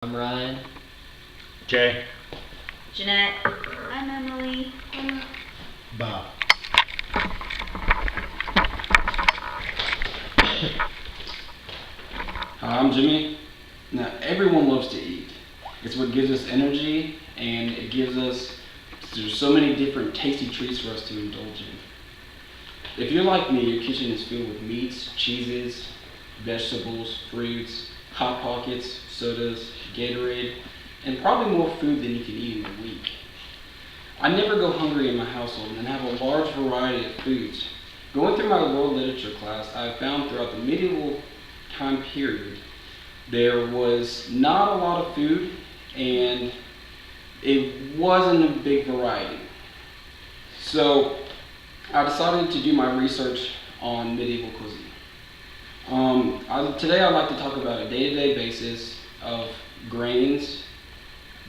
I'm Ryan. Jay. Jeanette. I'm Emily. Bob. Hi, I'm Jimmy. Now, everyone loves to eat. It's what gives us energy, and it gives us there's so many different tasty treats for us to indulge in. If you're like me, your kitchen is filled with meats, cheeses, vegetables, fruits, Hot Pockets, sodas, Gatorade, and probably more food than you can eat in a week. I never go hungry in my household and have a large variety of foods. Going through my world literature class, I have found throughout the medieval time period, there was not a lot of food and it wasn't a big variety. So I decided to do my research on medieval cuisine. Today I'd like to talk about a day-to-day basis of grains,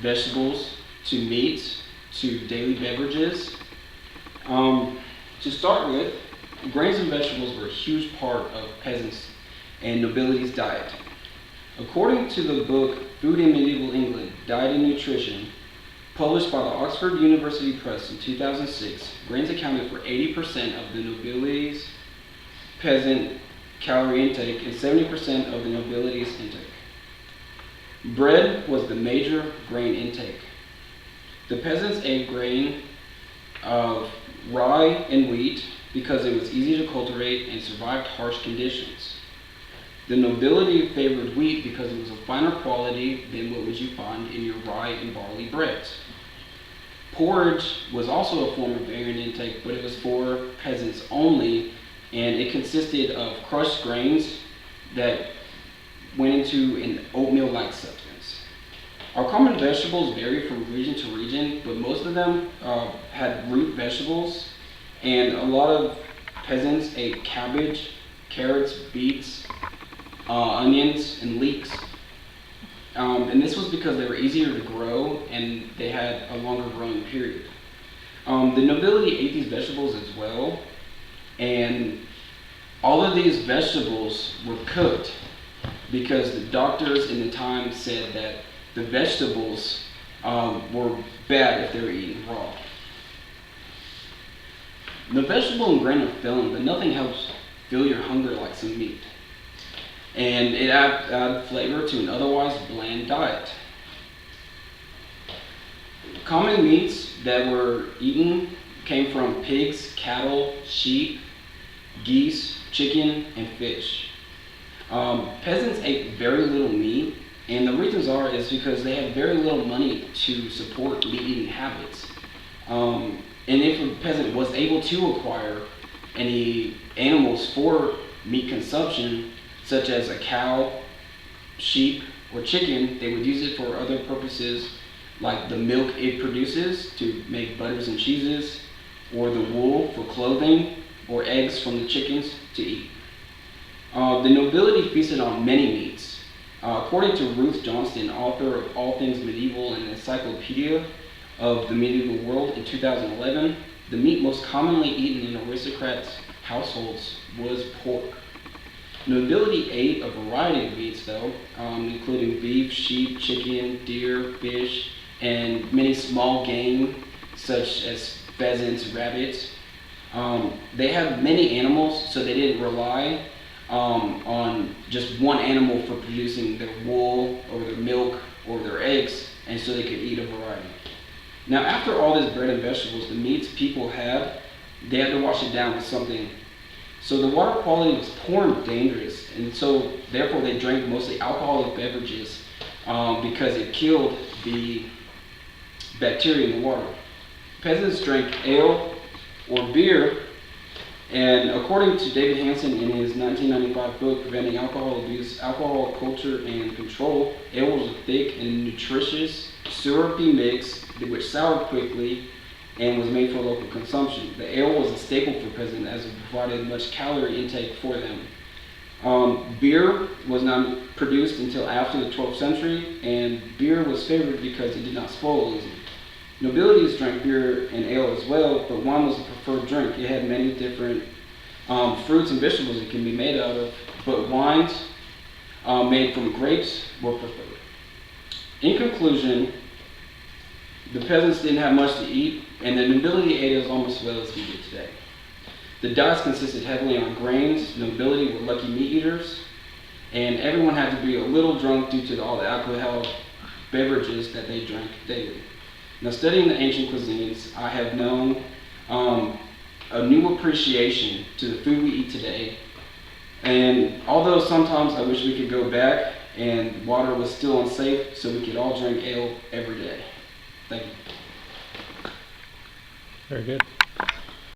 vegetables, to meats, to daily beverages. To start with, grains and vegetables were a huge part of peasants' and nobility's diet. According to the book Food in Medieval England, Diet and Nutrition, published by the Oxford University Press in 2006, grains accounted for 80% of the nobility's peasant calorie intake and 70% of the nobility's intake. Bread was the major grain intake. The peasants ate grain of rye and wheat because it was easy to cultivate and survived harsh conditions. The nobility favored wheat because it was of finer quality than what would you find in your rye and barley breads. Porridge was also a form of grain intake, but it was for peasants only, and it consisted of crushed grains that went into an oatmeal-like substance. Our common vegetables vary from region to region, but most of them had root vegetables, and a lot of peasants ate cabbage, carrots, beets, onions, and leeks. And this was because they were easier to grow and they had a longer growing period. The nobility ate these vegetables as well, and all of these vegetables were cooked because the doctors in the time said that the vegetables were bad if they were eaten raw. The vegetable and grain are filling, but nothing helps fill your hunger like some meat. And it adds flavor to an otherwise bland diet. Common meats that were eaten came from pigs, cattle, sheep, geese, chicken, and fish. Peasants ate very little meat, and the reasons is because they had very little money to support meat-eating habits. And if a peasant was able to acquire any animals for meat consumption, such as a cow, sheep, or chicken, they would use it for other purposes like the milk it produces to make butters and cheeses, or the wool for clothing, or eggs from the chickens to eat. The nobility feasted on many meats. According to Ruth Johnston, author of All Things Medieval and Encyclopedia of the Medieval World in 2011, the meat most commonly eaten in aristocrats' households was pork. Nobility ate a variety of meats though, including beef, sheep, chicken, deer, fish, and many small game such as pheasants, rabbits. They had many animals, so they didn't rely on just one animal for producing their wool or their milk or their eggs, and so they could eat a variety. Now, after all this bread and vegetables, the meats people had, they had to wash it down with something. So the water quality was poor and dangerous, and so therefore they drank mostly alcoholic beverages because it killed the bacteria in the water. Peasants drank ale or beer, and according to David Hansen in his 1995 book, Preventing Alcohol Abuse, Alcohol Culture and Control, ale was a thick and nutritious, syrupy mix which soured quickly and was made for local consumption. The ale was a staple for peasants as it provided much calorie intake for them. Beer was not produced until after the 12th century, and beer was favored because it did not spoil easily. Nobilities drank beer and ale as well, but wine was the preferred drink. It had many different fruits and vegetables it can be made out of, but wines made from grapes were preferred. In conclusion, the peasants didn't have much to eat, and the nobility ate as almost as well as we did today. The diets consisted heavily on grains, the nobility were lucky meat eaters, and everyone had to be a little drunk due to all the alcohol beverages that they drank daily. Now, studying the ancient cuisines, I have known a new appreciation to the food we eat today. And although sometimes I wish we could go back and water was still unsafe, so we could all drink ale every day. Thank you. Very good.